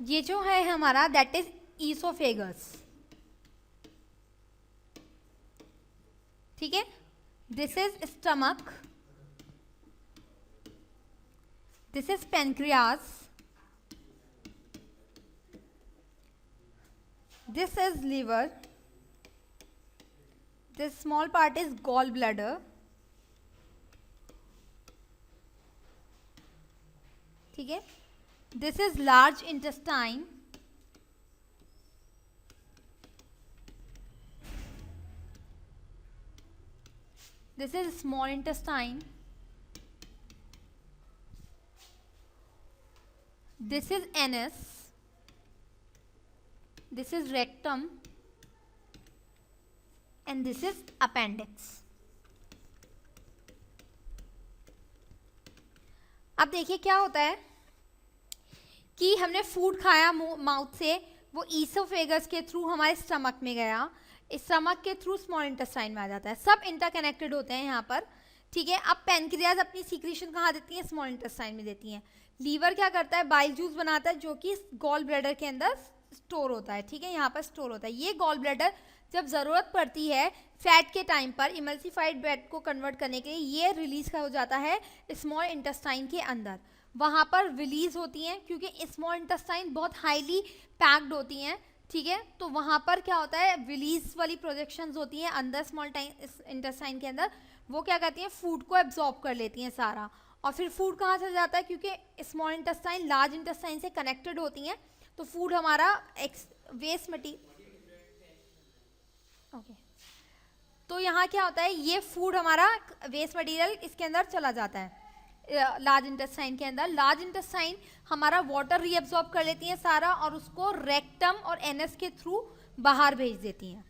ये जो है हमारा दैट इज ईसोफेगस। ठीक है, this is stomach, this is pancreas, this is liver, this small part is gall bladder. ठीक है, this is large intestine, this is small intestine, this is anus, this is rectum and this is appendix. अब देखिए क्या होता है कि हमने food खाया माउथ से, वो ईसोफेगस के थ्रू हमारे स्टमक में गया, स्टमक के थ्रू स्मॉल इंटेस्टाइन में आ जाता है। सब इंटरकनेक्टेड होते हैं यहाँ पर। ठीक है, अब पेनक्रियाज अपनी सीक्रेशन कहाँ देती है, स्मॉल इंटेस्टाइन में देती हैं। लीवर क्या करता है, बाइल जूस बनाता है जो कि गॉल ब्लैडर के अंदर स्टोर होता है। ठीक है, यहाँ पर स्टोर होता है। ये गॉल ब्लैडर जब ज़रूरत पड़ती है फैट के टाइम पर इमल्सिफाइड फैट को कन्वर्ट करने के लिए, ये रिलीज हो जाता है स्मॉल इंटेस्टाइन के अंदर। वहाँ पर रिलीज होती हैं क्योंकि स्मॉल इंटेस्टाइन बहुत हाईली पैक्ड होती हैं। ठीक है, तो वहाँ पर क्या होता है, रिलीज वाली प्रोजेक्शंस होती हैं अंदर स्मॉल इंटेस्टाइन के अंदर। वो क्या करती हैं, फूड को एब्जॉर्ब कर लेती हैं सारा, और फिर फूड कहाँ से जाता है, क्योंकि स्मॉल इंटेस्टाइन लार्ज इंटेस्टाइन से कनेक्टेड होती हैं, तो फूड हमारा वेस्ट मटीरियल। ओके, तो यहाँ क्या होता है, ये फूड हमारा वेस्ट मटेरियल इसके अंदर चला जाता है लार्ज इंटेस्टाइन के अंदर। लार्ज इंटेस्टाइन हमारा वाटर रीअब्सॉर्ब कर लेती हैं सारा और उसको रेक्टम और एनएस के थ्रू बाहर भेज देती हैं।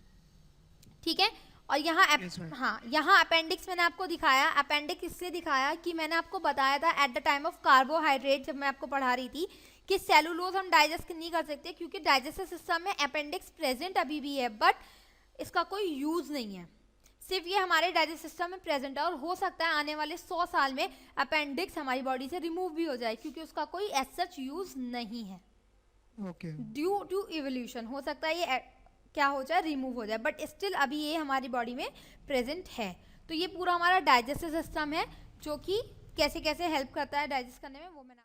ठीक है, और यहाँ हाँ, यहाँ अपेंडिक्स मैंने आपको दिखाया। अपेंडिक्स इसलिए दिखाया कि मैंने आपको बताया था eight the time of carbohydrate, जब मैं आपको पढ़ा रही थी कि सेलुलोज हम डाइजेस्ट नहीं कर सकते क्योंकि डाइजेस्टिव सिस्टम में अपेंडिक्स प्रेजेंट अभी भी है, बट इसका कोई यूज़ नहीं है, सिर्फ ये हमारे डाइजेस्ट सिस्टम में प्रेजेंट है। और हो सकता है आने वाले 100 साल में अपेंडिक्स हमारी बॉडी से रिमूव भी हो जाए क्योंकि उसका कोई एज सच यूज़ नहीं है।
ओके,
ड्यू टू इवोल्यूशन हो सकता है ये क्या हो जाए, रिमूव हो जाए, बट स्टिल अभी ये हमारी बॉडी में प्रेजेंट है। तो ये पूरा हमारा डाइजेस्टिव सिस्टम है जो कि कैसे कैसे हेल्प करता है डाइजेस्ट करने में, वो मैंने